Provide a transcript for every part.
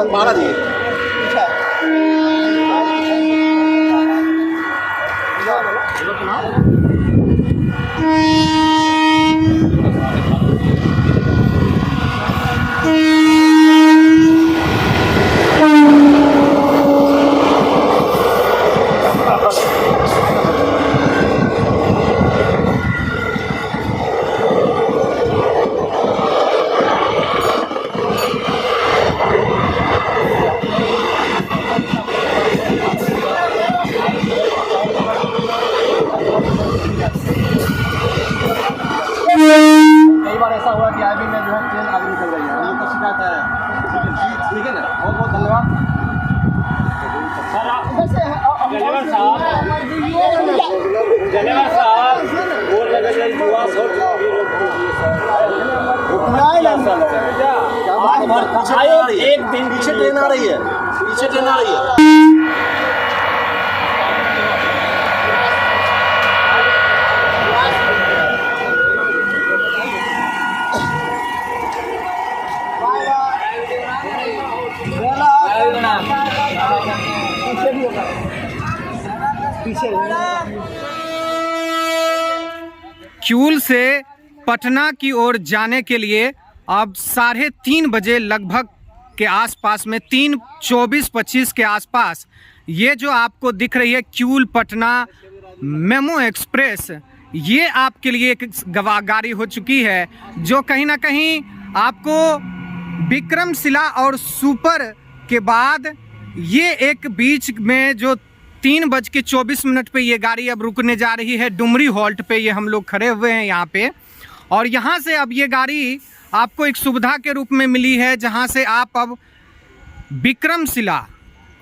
बारह दिए कई बार ऐसा हुआ कि आगे में जो है ट्रेन आगे निकल गई है, हम लोग को शिकायत है। ठीक है ना, बहुत बहुत धन्यवाद एक दिन पीछे ट्रेन आ रही है, पीछे ट्रेन आ रही है। क्यूल से पटना की ओर जाने के लिए अब 3:30 बजे लगभग के आसपास में 3:24-25 के आसपास ये जो आपको दिख रही है क्यूल पटना मेमो एक्सप्रेस, ये आपके लिए एक गाड़ी हो चुकी है जो कहीं ना कहीं आपको विक्रमशिला और सुपर के बाद ये एक बीच में जो 3:24 पे ये गाड़ी अब रुकने जा रही है। डुमरी हॉल्ट पे ये हम लोग खड़े हुए हैं यहाँ पे, और यहाँ से अब ये गाड़ी आपको एक सुविधा के रूप में मिली है जहाँ से आप अब विक्रमशिला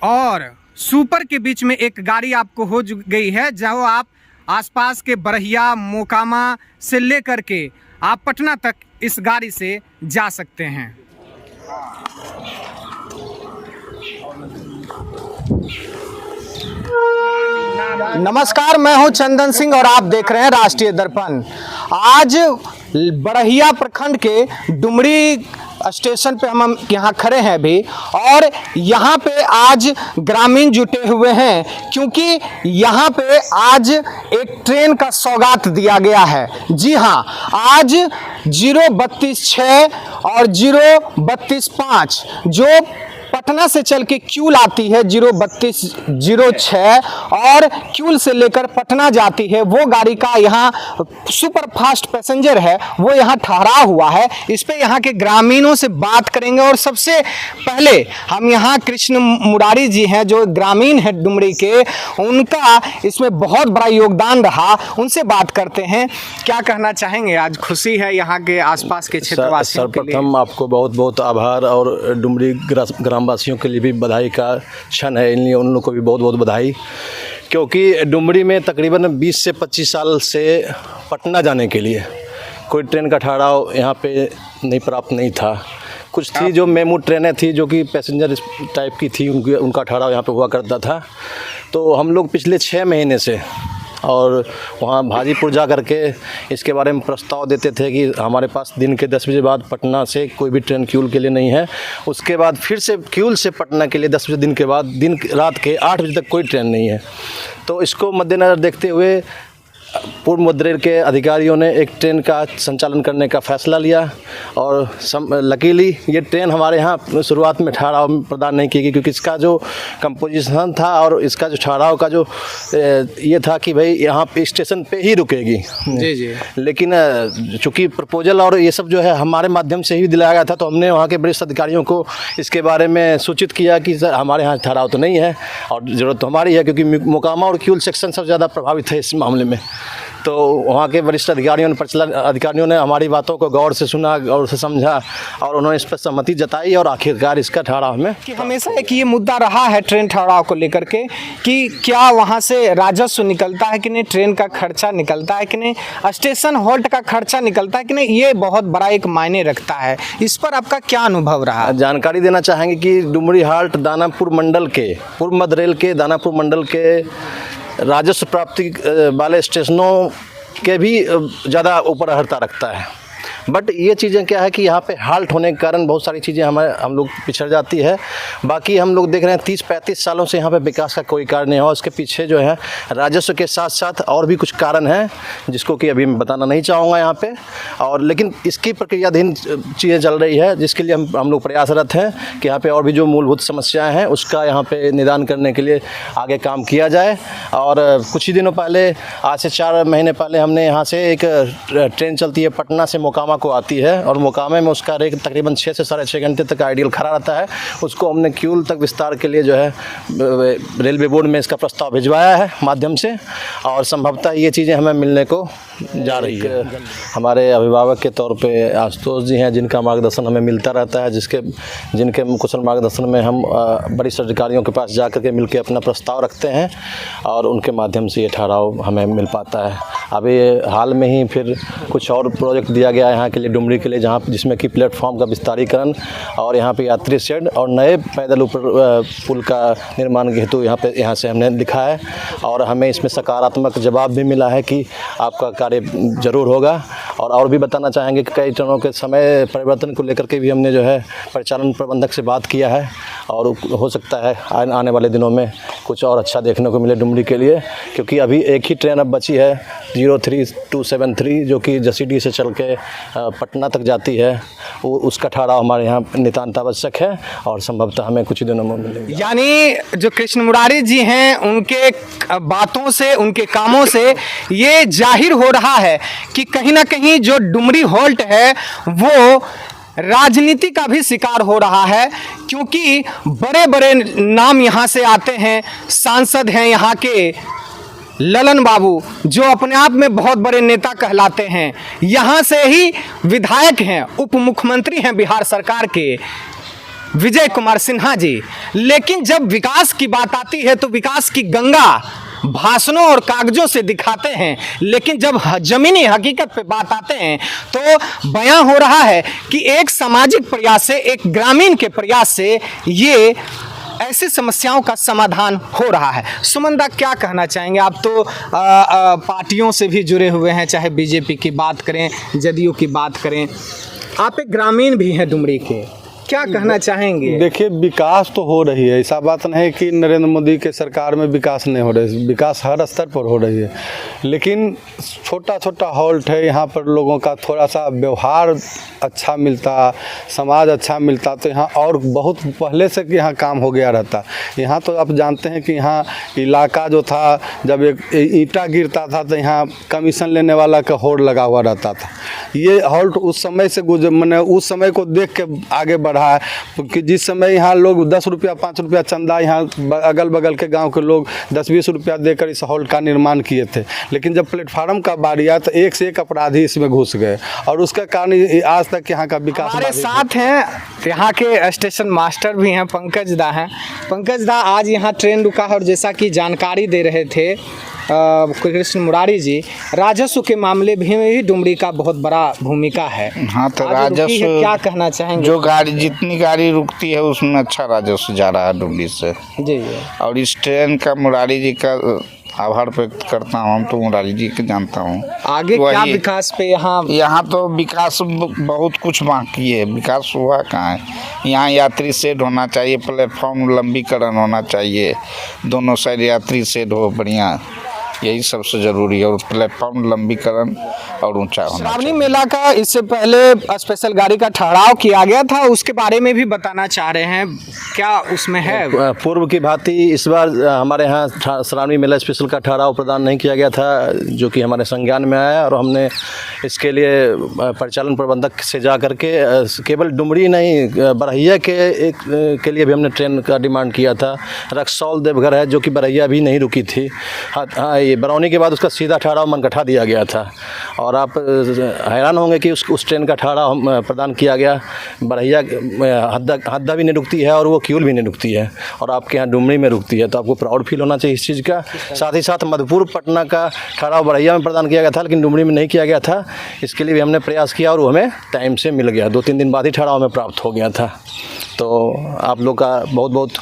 और सुपर के बीच में एक गाड़ी आपको हो गई है, जहाँ आप आसपास के बरहिया मोकामा से लेकर के आप पटना तक इस गाड़ी से जा सकते हैं। नमस्कार, मैं हूं चंदन सिंह और आप देख रहे हैं राष्ट्रीय दर्पण। आज बरहिया प्रखंड के डुमरी स्टेशन पे हम यहाँ खड़े हैं अभी, और यहाँ पे आज ग्रामीण जुटे हुए हैं क्योंकि यहाँ पे आज एक ट्रेन का सौगात दिया गया है। जी हाँ, आज 032-6 और 032-5 जो पटना से चल के क्यूल आती है 032-06 और क्यूल से लेकर पटना जाती है, वो गाड़ी का यहाँ सुपर फास्ट पैसेंजर है वो यहाँ ठहरा हुआ है। इस पे यहाँ के ग्रामीणों से बात करेंगे और सबसे पहले हम यहाँ कृष्ण मुरारी जी हैं जो ग्रामीण है डुमरी के, उनका इसमें बहुत बड़ा योगदान रहा, उनसे बात करते हैं। क्या कहना चाहेंगे? आज खुशी है यहाँ के आसपास के क्षेत्रवासियों के लिए। सर्वप्रथम आपको बहुत बहुत आभार और डुमरी ग्रामवासियों के लिए भी बधाई का क्षण है, इसलिए उन लोगों को भी बहुत बहुत बधाई, क्योंकि डुमरी में तकरीबन 20 से 25 साल से पटना जाने के लिए कोई ट्रेन का ठहराव यहाँ पे नहीं प्राप्त नहीं था। कुछ थी जो मेमू ट्रेनें थी जो कि पैसेंजर टाइप की थी, उनका ठहराव यहाँ पे हुआ करता था। तो हम लोग पिछले 6 महीने से और वहाँ भाजीपुर जा करके इसके बारे में प्रस्ताव देते थे कि हमारे पास दिन के 10 बजे बाद पटना से कोई भी ट्रेन क्यूल के लिए नहीं है। उसके बाद फिर से क्यूल से पटना के लिए 10 बजे दिन के बाद रात के 8 बजे तक कोई ट्रेन नहीं है। तो इसको मद्देनज़र देखते हुए पूर्व मध्य रेल के अधिकारियों ने एक ट्रेन का संचालन करने का फैसला लिया और लकीली ये ट्रेन हमारे यहाँ शुरुआत में ठहराव प्रदान नहीं की गई, क्योंकि इसका जो कंपोजिशन था और इसका जो ठहराव का जो ये था कि भाई यहाँ पे स्टेशन पे ही रुकेगी। जी जी। लेकिन चूँकि प्रपोजल और ये सब जो है हमारे माध्यम से ही दिलाया गया था, तो हमने वहाँ के वरिष्ठ अधिकारियों को इसके बारे में सूचित किया कि सर हमारे यहाँ ठहराव तो नहीं है और ज़रूरत तो हमारी है, क्योंकि मोकामा और क्यूल सेक्शन सबसे ज़्यादा प्रभावित है इस मामले में। तो वहाँ के वरिष्ठ अधिकारियों ने परिचालन अधिकारियों ने हमारी बातों को गौर से सुना, गौर से समझा और उन्होंने इस पर सहमति जताई और आखिरकार इसका ठहराव में कि हमेशा एक ये मुद्दा रहा है ट्रेन ठहराव को लेकर के कि क्या वहाँ से राजस्व निकलता है कि नहीं, ट्रेन का खर्चा निकलता है कि नहीं, स्टेशन हॉल्ट का खर्चा निकलता है कि नहीं, ये बहुत बड़ा एक मायने रखता है। इस पर आपका क्या अनुभव रहा? जानकारी देना चाहेंगे कि डुमरी हाल्ट दानापुर मंडल के पूर्व मध्य रेल के दानापुर मंडल के राजस्व प्राप्ति वाले स्टेशनों के भी ज़्यादा ऊपर अहर्ता रखता है। बट ये चीज़ें क्या है कि यहाँ पे हाल्ट होने के कारण बहुत सारी चीज़ें हम लोग पिछड़ जाती है। बाकी हम लोग देख रहे हैं 30-35 सालों से यहाँ पे विकास का कोई कार्य नहीं हुआ। उसके पीछे जो है राजस्व के साथ साथ और भी कुछ कारण हैं जिसको कि अभी मैं बताना नहीं चाहूँगा यहाँ पे, और लेकिन इसकी प्रक्रियाधीन चीज़ें चल रही है जिसके लिए हम लोग प्रयासरत हैं कि यहाँ पे और भी जो मूलभूत समस्याएं हैं उसका यहाँ पे निदान करने के लिए आगे काम किया जाए। और कुछ ही दिनों पहले, आज से 4 महीने पहले, हमने यहाँ से एक ट्रेन चलती है पटना से मोकामा को आती है, और मोकामा में उसका रेट तकरीबन 6 से साढ़े 6 घंटे तक आइडियल खड़ा रहता है। उसको हमने क्यूल तक विस्तार के लिए जो है रेलवे बोर्ड में इसका प्रस्ताव भिजवाया है माध्यम से, और संभवतः ये चीज़ें हमें मिलने को जा रही है। हमारे अभिभावक के तौर पे आशुतोष जी हैं जिनका मार्गदर्शन हमें मिलता रहता है, जिनके कुशल मार्गदर्शन में हम वरिष्ठ अधिकारियों के पास जा कर के मिल के अपना प्रस्ताव रखते हैं और उनके माध्यम से ये ठहराव हमें मिल पाता है। अभी हाल में ही फिर कुछ और प्रोजेक्ट दिया गया है यहाँ के लिए, डुमरी के लिए, जिसमें कि प्लेटफॉर्म का विस्तारीकरण और यहाँ पे यात्री शेड और नए पैदल ऊपर पुल का निर्माण के हेतु यहाँ से हमने लिखा है, और हमें इसमें सकारात्मक जवाब भी मिला है कि आपका कार्य ज़रूर होगा। और भी बताना चाहेंगे कि कई ट्रेनों के समय परिवर्तन को लेकर के भी हमने जो है परिचालन प्रबंधक से बात किया है, और हो सकता है आने वाले दिनों में कुछ और अच्छा देखने को मिले डुमरी के लिए, क्योंकि अभी एक ही ट्रेन अब बची है 03273 जो कि जसीडीह से चल के पटना तक जाती है। उसका ठहराव हमारे यहाँ नितांत आवश्यक है और संभवतः हमें कुछ ही दिनों में मिलेगा। यानी जो कृष्ण मुरारी जी हैं, उनके बातों से, उनके कामों से ये जाहिर हो रहा है कि कहीं ना कहीं जो डुमरी हॉल्ट है वो राजनीति का भी शिकार हो रहा है, क्योंकि बड़े बड़े नाम यहाँ से आते हैं। सांसद हैं यहाँ के ललन बाबू, जो अपने आप में बहुत बड़े नेता कहलाते हैं। यहाँ से ही विधायक हैं, उप मुख्यमंत्री हैं बिहार सरकार के विजय कुमार सिन्हा जी। लेकिन जब विकास की बात आती है तो विकास की गंगा भाषणों और कागजों से दिखाते हैं, लेकिन जब जमीनी हकीकत पे बात आते हैं तो बयां हो रहा है कि एक सामाजिक प्रयास से, एक ग्रामीण के प्रयास से ये ऐसी समस्याओं का समाधान हो रहा है। सुमन, क्या कहना चाहेंगे? आप तो पार्टियों से भी जुड़े हुए हैं, चाहे बीजेपी की बात करें, जदयू की बात करें, आप एक ग्रामीण भी हैं डुमरी के, क्या कहना चाहेंगे? देखिए, विकास तो हो रही है, ऐसा बात नहीं है कि नरेंद्र मोदी के सरकार में विकास नहीं हो रही है, विकास हर स्तर पर हो रही है। लेकिन छोटा छोटा हॉल्ट है, यहाँ पर लोगों का थोड़ा सा व्यवहार अच्छा मिलता, समाज अच्छा मिलता तो यहाँ और बहुत पहले से कि यहाँ काम हो गया रहता। यहाँ तो आप जानते हैं कि यहाँ इलाका जो था, जब एक ईंटा गिरता था तो यहाँ कमीशन लेने वाला का होड़ लगा हुआ रहता था। ये हॉल्ट उस समय से मैंने उस समय को देख के आगे बढ़ा है, क्योंकि जिस समय यहाँ लोग 10 रुपया 5 रुपया चंदा, यहाँ अगल बगल के गांव के लोग 10-20 रुपया देकर इस हॉल्ट का निर्माण किए थे। लेकिन जब प्लेटफार्म का बारी आया तो एक से एक अपराधी इसमें घुस गए, और उसके कारण आज तक यहाँ का विकास। हमारे साथ हैं यहाँ के स्टेशन मास्टर भी हैं, पंकज दा हैं। पंकज दा, आज यहाँ ट्रेन रुका है और जैसा कि जानकारी दे रहे थे कृष्ण मुरारी जी, राजस्व के मामले भी डुमरी का बहुत बड़ा भूमिका है। हाँ, तो राजस्व क्या कहना चाहेंगे? जो जितनी गाड़ी रुकती है उसमें अच्छा राजस्व जा रहा है डुमरी से जी। और इस ट्रेन का मुरारी जी का आभार व्यक्त करता हूँ। हम तो मुरारी जी के जानता हूँ। आगे क्या विकास पे यहाँ तो विकास बहुत कुछ बाकी है, विकास हुआ कहाँ है। यहाँ यात्री शेड होना चाहिए, प्लेटफॉर्म लंबीकरण होना चाहिए, दोनों साइड यात्री शेड हो बढ़िया, यही सबसे ज़रूरी है। और प्लेटफॉर्म लंबीकरण और ऊंचा होना चाहिए। श्रावणी मेला का इससे पहले स्पेशल गाड़ी का ठहराव किया गया था, उसके बारे में भी बताना चाह रहे हैं, क्या उसमें है? पूर्व की भांति इस बार हमारे यहाँ श्रावणी मेला स्पेशल का ठहराव प्रदान नहीं किया गया था, जो कि हमारे संज्ञान में आया, और हमने इसके लिए परिचालन प्रबंधक से जा करके केवल डुमरी नहीं, बरहिया के लिए भी हमने ट्रेन का डिमांड किया था। रक्सौल देवघर है जो कि बरहिया भी नहीं रुकी थी। हाँ, ये बरौनी के बाद उसका सीधा ठहराव मनकठा दिया गया था, और आप हैरान होंगे कि उस ट्रेन का ठहराव हम प्रदान किया गया। बरहिया हद्दा भी नहीं रुकती है और वो क्यूल भी नहीं रुकती है, और आपके यहाँ डुमरी में रुकती है, तो आपको प्राउड फील होना चाहिए इस चीज़ का। साथ ही साथ मधुपुर पटना का ठहराव बरहिया में प्रदान किया गया था, लेकिन डुमरी में नहीं किया गया था। इसके लिए भी हमने प्रयास किया और वो हमें टाइम से मिल गया, 2-3 दिन बाद ही ठहराव हमें प्राप्त हो गया था। तो आप लोग का बहुत बहुत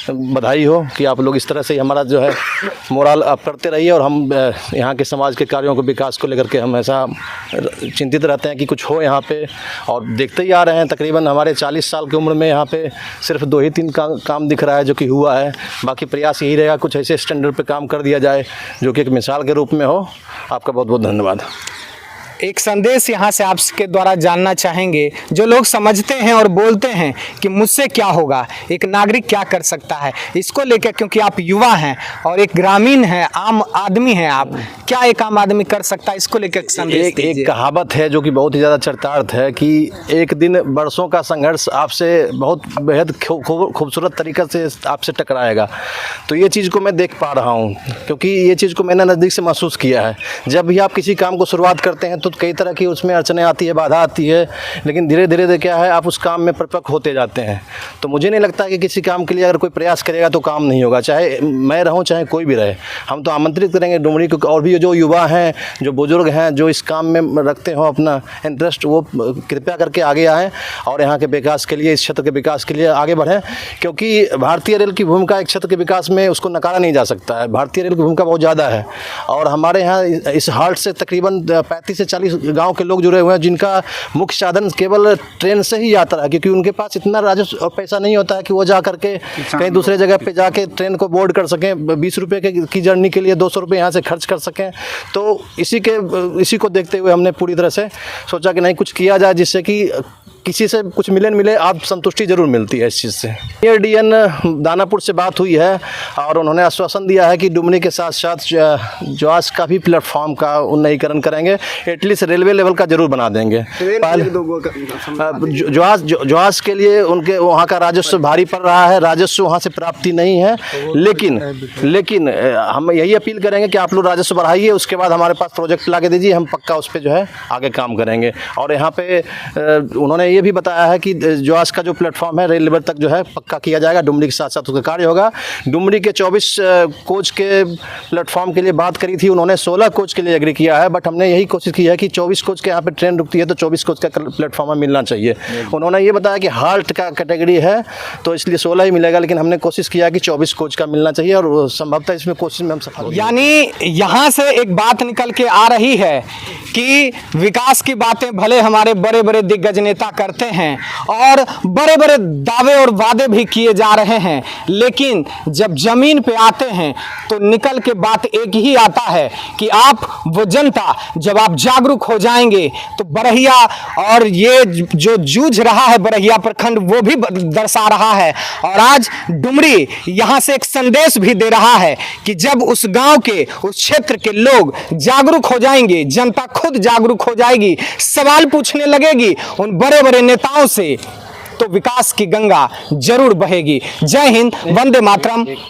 बधाई हो कि आप लोग इस तरह से हमारा जो है मोरल अप करते रहिए और हम यहाँ के समाज के कार्यों को, विकास को लेकर के हम ऐसा चिंतित रहते हैं कि कुछ हो यहाँ पे। और देखते ही आ रहे हैं, तकरीबन हमारे 40 साल की उम्र में यहाँ पे सिर्फ 2 ही 3 काम दिख रहा है जो कि हुआ है। बाकी प्रयास यही रहेगा कुछ ऐसे स्टैंडर्ड पे काम कर दिया जाए जो कि एक मिसाल के रूप में हो। आपका बहुत बहुत धन्यवाद। एक संदेश यहाँ से आपके द्वारा जानना चाहेंगे, जो लोग समझते हैं और बोलते हैं कि मुझसे क्या होगा, एक नागरिक क्या कर सकता है, इसको लेकर, क्योंकि आप युवा हैं और एक ग्रामीण हैं, आम आदमी हैं, आप क्या एक आम आदमी कर सकता है, इसको लेकर संदेश दीजिए। एक कहावत है जो कि बहुत ही ज़्यादा चरितार्थ है कि एक दिन बरसों का संघर्ष आपसे बहुत बेहद खूबसूरत तरीक़े से आपसे टकराएगा। तो ये चीज़ को मैं देख पा रहा हूँ, क्योंकि ये चीज़ को मैंने नज़दीक से महसूस किया है। जब भी आप किसी काम को शुरुआत करते हैं तो कई तरह की उसमें अड़चनें आती है, बाधा आती है, लेकिन धीरे धीरे क्या है, आप उस काम में परिपक्व होते जाते हैं। तो मुझे नहीं लगता कि किसी काम के लिए अगर कोई प्रयास करेगा तो काम नहीं होगा, चाहे मैं रहूं चाहे कोई भी रहे। हम तो आमंत्रित करेंगे डुमरी को, और भी जो युवा हैं, जो बुजुर्ग हैं, जो इस काम में रखते हो अपना इंटरेस्ट, वो कृपया करके आगे आएँ और यहाँ के विकास के लिए, इस क्षेत्र के विकास के लिए आगे बढ़ें। क्योंकि भारतीय रेल की भूमिका एक क्षेत्र के विकास में उसको नकारा नहीं जा सकता है। भारतीय रेल की भूमिका बहुत ज़्यादा है और हमारे यहाँ इस हाट से तकरीबन 35 से 40 गांव के लोग जुड़े हुए हैं, जिनका मुख्य साधन केवल ट्रेन से ही यात्रा है, क्योंकि उनके पास इतना राजस्व और पैसा नहीं होता है कि वो जा करके कहीं दूसरे जगह पे जाके ट्रेन को बोर्ड कर सकें। 20 रुपये की जर्नी के लिए 200 रुपये यहाँ से खर्च कर सकें। तो इसी को देखते हुए हमने पूरी तरह से सोचा कि नहीं, कुछ किया जाए जिससे कि किसी से कुछ मिले आप संतुष्टि जरूर मिलती है इस चीज़ से। एडीएन दानापुर से बात हुई है और उन्होंने आश्वासन दिया है कि डुमरी के साथ साथ जवास का भी प्लेटफॉर्म का उन्नतीकरण करेंगे, एटलीस्ट रेलवे लेवल का जरूर बना देंगे। जवास के लिए उनके वहाँ का राजस्व भारी पड़ रहा है, राजस्व वहाँ से प्राप्ति नहीं है, लेकिन हम यही अपील करेंगे कि आप लोग राजस्व बढ़ाइए, उसके बाद हमारे पास प्रोजेक्ट ला के दीजिए, हम पक्का उस पर जो है आगे काम करेंगे। और यहाँ पे उन्होंने ये भी बताया है कि जवास का जो प्लेटफॉर्म है रेल लेवल तक जो है पक्का किया जाएगा, डुमरी के साथ साथ उसका कार्य होगा। डुमरी के 24 कोच के प्लेटफॉर्म के लिए बात करी थी उन्होंने, 16 कोच के लिए एग्री किया है, बट हमने यही कोशिश की है कि 24 कोच के यहाँ पे ट्रेन रुकती है तो 24 कोच का प्लेटफॉर्म में मिलना चाहिए। उन्होंने ये बताया कि हाल्ट का कैटेगरी है तो इसलिए 16 ही मिलेगा, लेकिन हमने कोशिश किया कि 24 कोच का मिलना चाहिए और संभवतः इसमें कोशिश में हम सफल। यानी यहाँ से एक बात निकल के आ रही है कि विकास की बातें भले हमारे बड़े बड़े दिग्गज नेता करते हैं और बड़े बड़े दावे और वादे भी किए जा रहे हैं, लेकिन जब जमीन पे आते हैं तो निकल के बात एक ही आता है कि आप वो जनता, जब आप जागरूक हो जाएंगे तो बरहिया और ये जो जूझ रहा है बरहिया प्रखंड वो भी दर्शा रहा है। और आज डुमरी यहाँ से एक संदेश भी दे रहा है कि जब उस गांव के, उस क्षेत्र के लोग जागरूक हो जाएंगे, जनता खुद जागरूक हो जाएगी, सवाल पूछने लगेगी उन बड़े बड़े नेताओं से, तो विकास की गंगा जरूर बहेगी। जय हिंद, वंदे मातरम।